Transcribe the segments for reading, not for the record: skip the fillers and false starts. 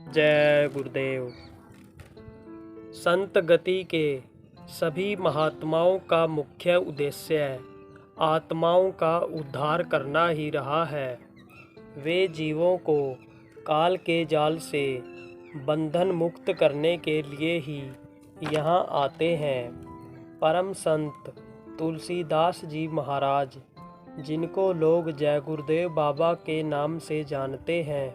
जय गुरुदेव। संत गति के सभी महात्माओं का मुख्य उद्देश्य आत्माओं का उद्धार करना ही रहा है। वे जीवों को काल के जाल से बंधन मुक्त करने के लिए ही यहाँ आते हैं। परम संत तुलसीदास जी महाराज, जिनको लोग जय गुरुदेव बाबा के नाम से जानते हैं,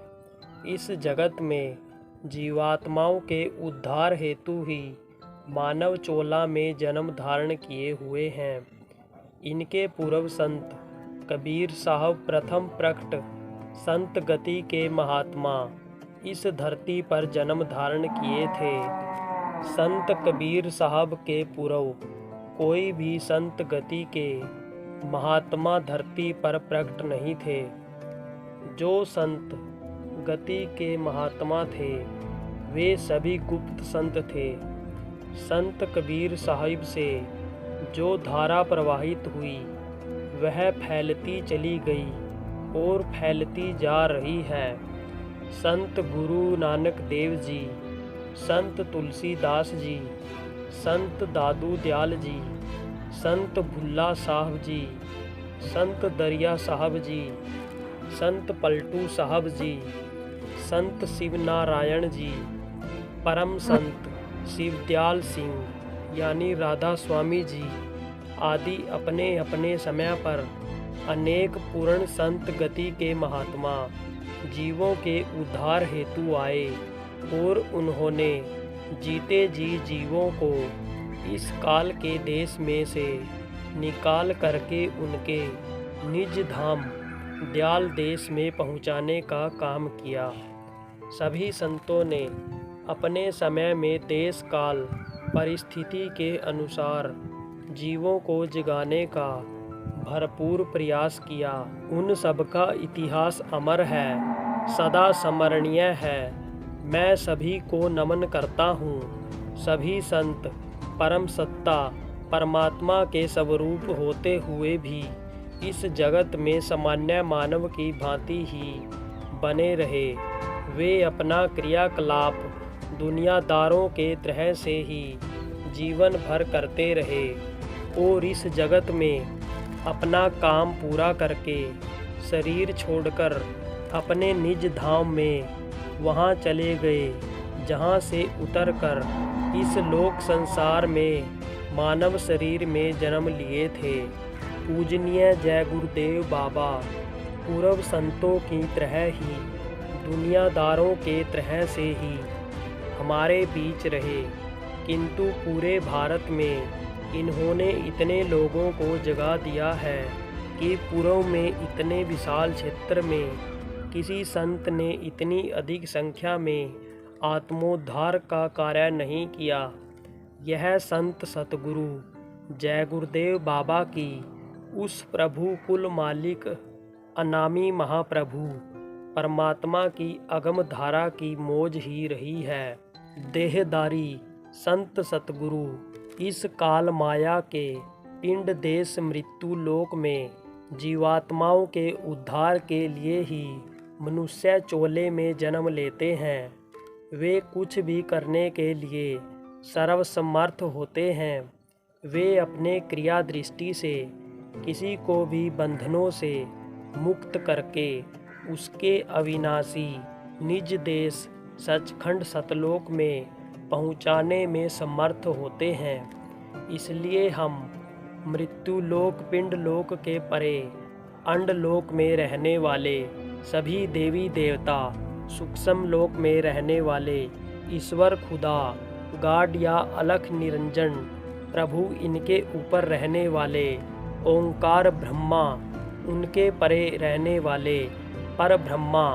इस जगत में जीवात्माओं के उद्धार हेतु ही मानव चोला में जन्म धारण किए हुए हैं। इनके पूर्व संत कबीर साहब प्रथम प्रकट संत गति के महात्मा इस धरती पर जन्म धारण किए थे। संत कबीर साहब के पूर्व कोई भी संत गति के महात्मा धरती पर प्रकट नहीं थे। जो संत गति के महात्मा थे वे सभी गुप्त संत थे। संत कबीर साहिब से जो धारा प्रवाहित हुई वह फैलती चली गई और फैलती जा रही है। संत गुरु नानक देव जी, संत तुलसीदास जी, संत दादू दयाल जी, संत भुल्ला साहब जी, संत दरिया साहब जी, संत पलटू साहब जी, संत शिव नारायण जी, परम संत शिवदयाल सिंह यानी राधा स्वामी जी आदि अपने अपने समय पर अनेक पूर्ण संत गति के महात्मा जीवों के उद्धार हेतु आए और उन्होंने जीते जी जीवों को इस काल के देश में से निकाल करके उनके निज धाम दयाल देश में पहुंचाने का काम किया। सभी संतों ने अपने समय में देश काल परिस्थिति के अनुसार जीवों को जगाने का भरपूर प्रयास किया। उन सब का इतिहास अमर है, सदा स्मरणीय है। मैं सभी को नमन करता हूँ। सभी संत परम सत्ता परमात्मा के स्वरूप होते हुए भी इस जगत में सामान्य मानव की भांति ही बने रहे। वे अपना क्रियाकलाप दुनियादारों के तरह से ही जीवन भर करते रहे और इस जगत में अपना काम पूरा करके शरीर छोड़कर अपने निज धाम में वहाँ चले गए, जहाँ से उतरकर इस लोक संसार में मानव शरीर में जन्म लिए थे। पूजनीय जय गुरुदेव बाबा पूर्व संतों की तरह ही दुनियादारों के तरह से ही हमारे बीच रहे, किंतु पूरे भारत में इन्होंने इतने लोगों को जगा दिया है कि पूर्व में इतने विशाल क्षेत्र में किसी संत ने इतनी अधिक संख्या में आत्मोद्धार का कार्य नहीं किया। यह संत सतगुरु जय गुरुदेव बाबा की उस प्रभु कुल मालिक अनामी महाप्रभु परमात्मा की अगम धारा की मौज ही रही है। देहदारी संत सतगुरु इस काल माया के पिंड देश मृत्यु लोक में जीवात्माओं के उद्धार के लिए ही मनुष्य चोले में जन्म लेते हैं। वे कुछ भी करने के लिए सर्वसमर्थ होते हैं। वे अपने क्रिया दृष्टि से किसी को भी बंधनों से मुक्त करके उसके अविनाशी निज देश सचखंड सतलोक में पहुंचाने में समर्थ होते हैं। इसलिए हम मृत्यु लोक पिंड लोक के परे अंड लोक में रहने वाले सभी देवी देवता, सूक्ष्म लोक में रहने वाले ईश्वर खुदा गाड या अलख निरंजन प्रभु, इनके ऊपर रहने वाले ओंकार ब्रह्मा, उनके परे रहने वाले पर ब्रह्मा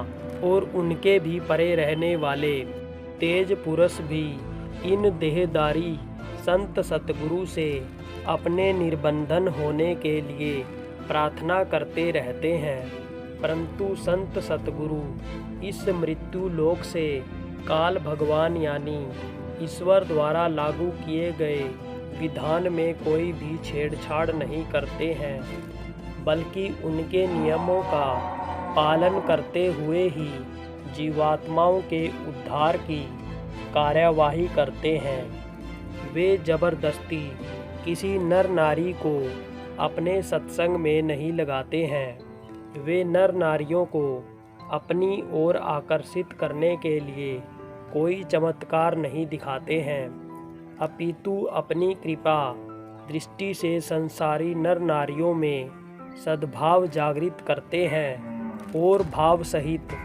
और उनके भी परे रहने वाले तेज पुरुष भी इन देहदारी संत सतगुरु से अपने निर्बंधन होने के लिए प्रार्थना करते रहते हैं। परंतु संत सतगुरु इस मृत्यु लोक से काल भगवान यानी ईश्वर द्वारा लागू किए गए विधान में कोई भी छेड़छाड़ नहीं करते हैं, बल्कि उनके नियमों का पालन करते हुए ही जीवात्माओं के उद्धार की कार्यवाही करते हैं। वे जबरदस्ती किसी नर नारी को अपने सत्संग में नहीं लगाते हैं। वे नर नारियों को अपनी ओर आकर्षित करने के लिए कोई चमत्कार नहीं दिखाते हैं, अपितु अपनी कृपा दृष्टि से संसारी नर नारियों में सद्भाव जागृत करते हैं और भाव सहित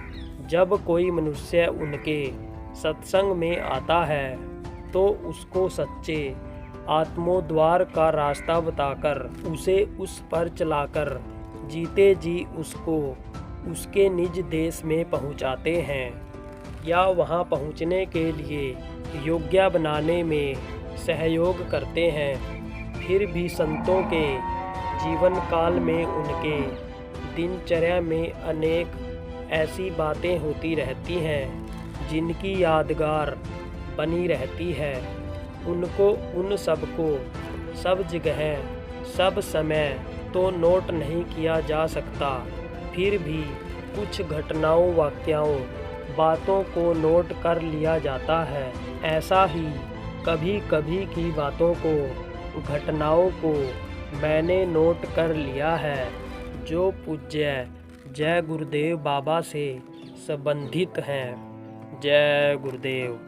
जब कोई मनुष्य उनके सत्संग में आता है तो उसको सच्चे आत्मोद्धार का रास्ता बताकर उसे उस पर चलाकर जीते जी उसको उसके निज देश में पहुंचाते हैं या वहां पहुंचने के लिए योग्य बनाने में सहयोग करते हैं। फिर भी संतों के जीवन काल में उनके दिनचर्या में अनेक ऐसी बातें होती रहती हैं जिनकी यादगार बनी रहती है। उनको उन सबको सब जगह सब समय तो नोट नहीं किया जा सकता, फिर भी कुछ घटनाओं वाक्यों बातों को नोट कर लिया जाता है। ऐसा ही कभी कभी की बातों को घटनाओं को मैंने नोट कर लिया है जो पूज्य जय गुरुदेव बाबा से संबंधित हैं। जय गुरुदेव।